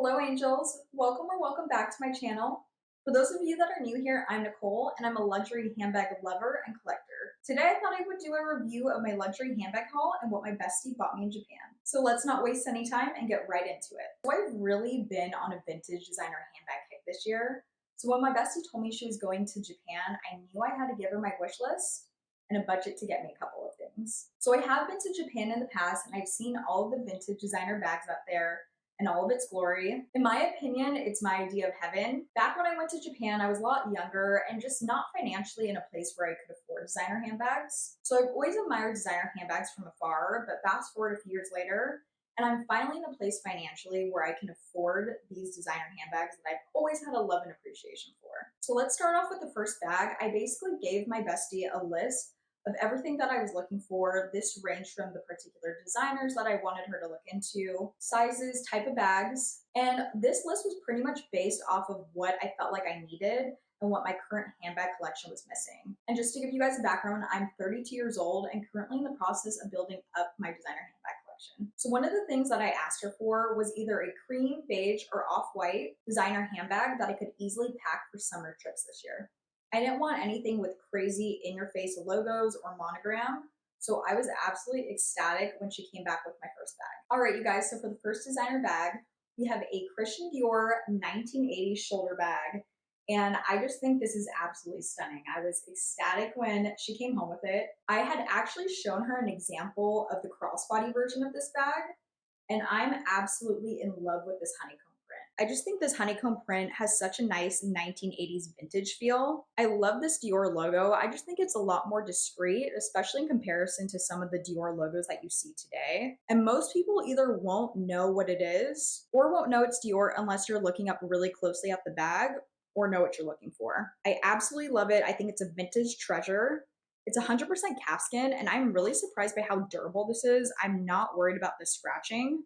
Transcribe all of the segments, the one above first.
Hello angels, welcome or welcome back to my channel. For those of you that are new here, I'm Nicole and I'm a luxury handbag lover and collector. Today I thought I would do a review of my luxury handbag haul and what my bestie bought me in Japan. So let's not waste any time and get right into it. So I've really been on a vintage designer handbag kick this year. So when my bestie told me she was going to Japan, I knew I had to give her my wish list and a budget to get me a couple of things. So I have been to Japan in the past and I've seen all of the vintage designer bags out there in all of its glory. In my opinion, it's my idea of heaven. Back when I went to Japan, I was a lot younger and just not financially in a place where I could afford designer handbags. So I've always admired designer handbags from afar, but fast forward a few years later, and I'm finally in a place financially where I can afford these designer handbags that I've always had a love and appreciation for. So let's start off with the first bag. I basically gave my bestie a list of everything that I was looking for. This ranged from the particular designers that I wanted her to look into, sizes, type of bags, and this list was pretty much based off of what I felt like I needed and what my current handbag collection was missing. And just to give you guys a background, I'm 32 years old and currently in the process of building up my designer handbag collection. So one of the things that I asked her for was either a cream, beige, or off-white designer handbag that I could easily pack for summer trips this year. I didn't want anything with crazy in-your-face logos or monogram, so I was absolutely ecstatic when she came back with my first bag. All right, you guys, so for the first designer bag, we have a Christian Dior 1980 shoulder bag, and I just think this is absolutely stunning. I was ecstatic when she came home with it. I had actually shown her an example of the crossbody version of this bag, and I'm absolutely in love with this honeycomb. I just think this honeycomb print has such a nice 1980s vintage feel. I love this Dior logo. I just think it's a lot more discreet, especially in comparison to some of the Dior logos that you see today. And most people either won't know what it is or won't know it's Dior unless you're looking up really closely at the bag or know what you're looking for. I absolutely love it. I think it's a vintage treasure. It's 100% calfskin, and I'm really surprised by how durable this is. I'm not worried about the scratching,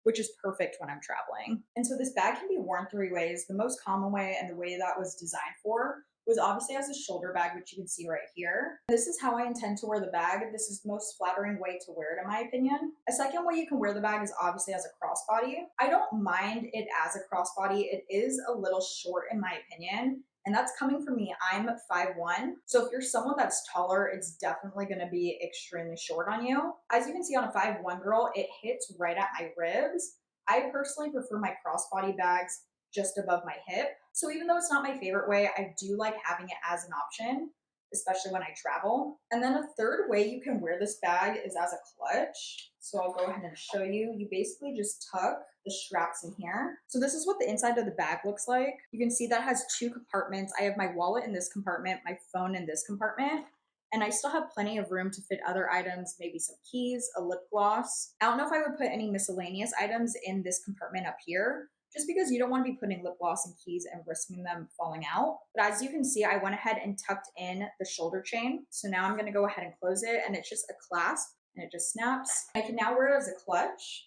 which is perfect when I'm traveling. And so this bag can be worn three ways. The most common way and the way that was designed for was obviously as a shoulder bag, which you can see right here. This is how I intend to wear the bag. This is the most flattering way to wear it in my opinion. A second way you can wear the bag is obviously as a crossbody. I don't mind it as a crossbody. It is a little short in my opinion, and that's coming from me. I'm 5'1". So if you're someone that's taller, it's definitely going to be extremely short on you. As you can see on a 5'1" girl, it hits right at my ribs. I personally prefer my crossbody bags just above my hip. So even though it's not my favorite way, I do like having it as an option, especially when I travel. And then a third way you can wear this bag is as a clutch. So I'll go ahead and show you. You basically just tuck the straps in here. So this is what the inside of the bag looks like. You can see that has two compartments. I have my wallet in this compartment, my phone in this compartment, and I still have plenty of room to fit other items, maybe some keys, a lip gloss. I don't know if I would put any miscellaneous items in this compartment up here, just because you don't want to be putting lip gloss and keys and risking them falling out. But as you can see, I went ahead and tucked in the shoulder chain. So now I'm going to go ahead and close it, and it's just a clasp and it just snaps. I can now wear it as a clutch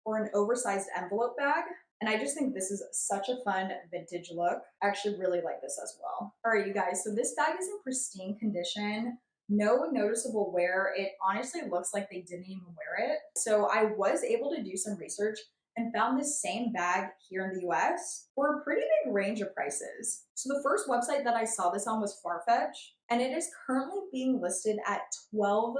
or an oversized envelope bag. And I just think this is such a fun vintage look. I actually really like this as well. All right, you guys, so this bag is in pristine condition. No noticeable wear. It honestly looks like they didn't even wear it. So I was able to do some research and found this same bag here in the US for a pretty big range of prices. So the first website that I saw this on was Farfetch, and it is currently being listed at $12.74.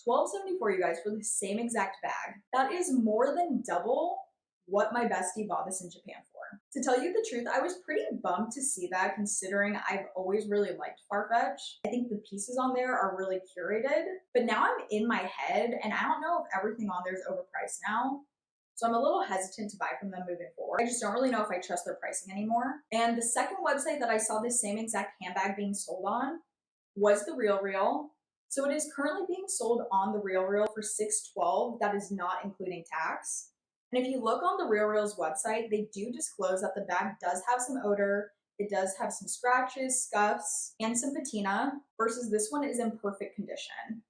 $12.74, you guys, for the same exact bag. That is more than double what my bestie bought this in Japan for. To tell you the truth, I was pretty bummed to see that considering I've always really liked Farfetch. I think the pieces on there are really curated, but now I'm in my head and I don't know if everything on there is overpriced now. So I'm a little hesitant to buy from them moving forward. I just don't really know if I trust their pricing anymore. And the second website that I saw this same exact handbag being sold on was TheRealReal. So it is currently being sold on TheRealReal for $612. That is not including tax. And if you look on TheRealReal's website, they do disclose that the bag does have some odor. It does have some scratches, scuffs, and some patina, versus this one is in perfect condition.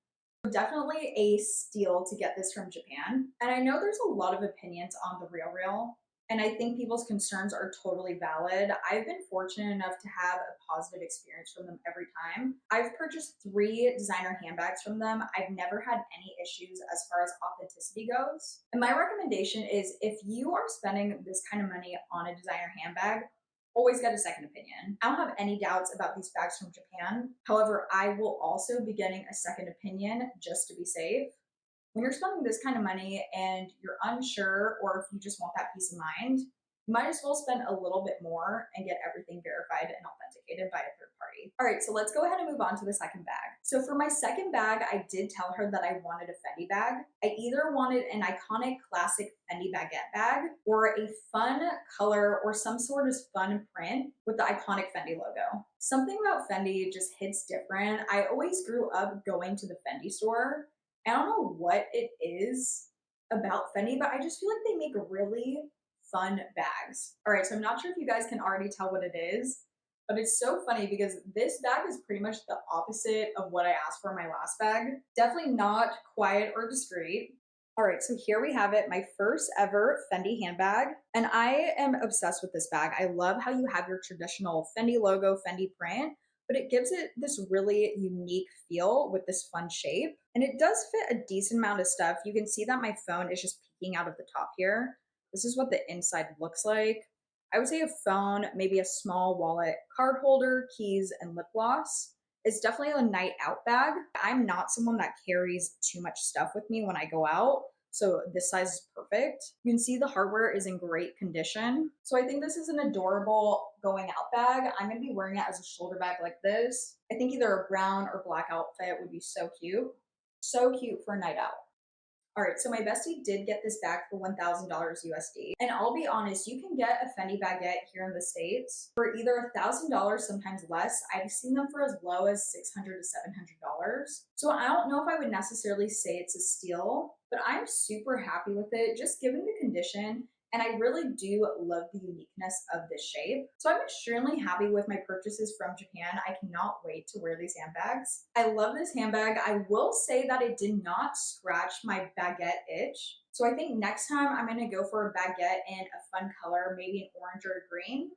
Definitely a steal to get this from Japan. And I know there's a lot of opinions on TheRealReal, and I think people's concerns are totally valid. I've been fortunate enough to have a positive experience from them every time. I've purchased 3 designer handbags from them. I've never had any issues as far as authenticity goes. And my recommendation is if you are spending this kind of money on a designer handbag, always get a second opinion. I don't have any doubts about these bags from Japan. However, I will also be getting a second opinion just to be safe. When you're spending this kind of money and you're unsure, or if you just want that peace of mind, you might as well spend a little bit more and get everything verified and authenticated by a third party. All right, so let's go ahead and move on to the second bag. So for my second bag, I did tell her that I wanted a Fendi bag. I either wanted an iconic classic Fendi baguette bag or a fun color or some sort of fun print with the iconic Fendi logo. Something about Fendi just hits different. I always grew up going to the Fendi store. I don't know what it is about Fendi, but I just feel like they make really fun bags. All right, so I'm not sure if you guys can already tell what it is, but it's so funny because this bag is pretty much the opposite of what I asked for in my last bag. Definitely not quiet or discreet. All right, so here we have it, my first ever Fendi handbag. And I am obsessed with this bag. I love how you have your traditional Fendi logo, Fendi print, but it gives it this really unique feel with this fun shape. And it does fit a decent amount of stuff. You can see that my phone is just peeking out of the top here. This is what the inside looks like. I would say a phone, maybe a small wallet, card holder, keys, and lip gloss. It's definitely a night out bag. I'm not someone that carries too much stuff with me when I go out, so this size is perfect. You can see the hardware is in great condition. So I think this is an adorable going out bag. I'm gonna be wearing it as a shoulder bag like this. I think either a brown or black outfit would be so cute. So cute for a night out. All right, so my bestie did get this bag for $1,000 USD. And I'll be honest, you can get a Fendi baguette here in the States for either $1,000, sometimes less. I've seen them for as low as $600 to $700. So I don't know if I would necessarily say it's a steal, but I'm super happy with it, just given the condition. And I really do love the uniqueness of this shape. So I'm extremely happy with my purchases from Japan. I cannot wait to wear these handbags. I love this handbag. I will say that it did not scratch my baguette itch. So I think next time I'm gonna go for a baguette in a fun color, maybe an orange or a green.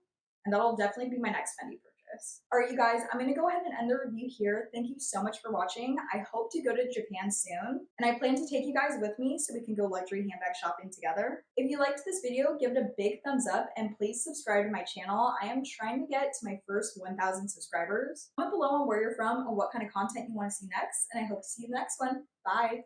And that'll definitely be my next Fendi purchase. All right, you guys, I'm gonna go ahead and end the review here. Thank you so much for watching. I hope to go to Japan soon, and I plan to take you guys with me so we can go luxury handbag shopping together. If you liked this video, give it a big thumbs up and please subscribe to my channel. I am trying to get to my first 1,000 subscribers. Comment below on where you're from and what kind of content you want to see next, and I hope to see you in the next one. Bye.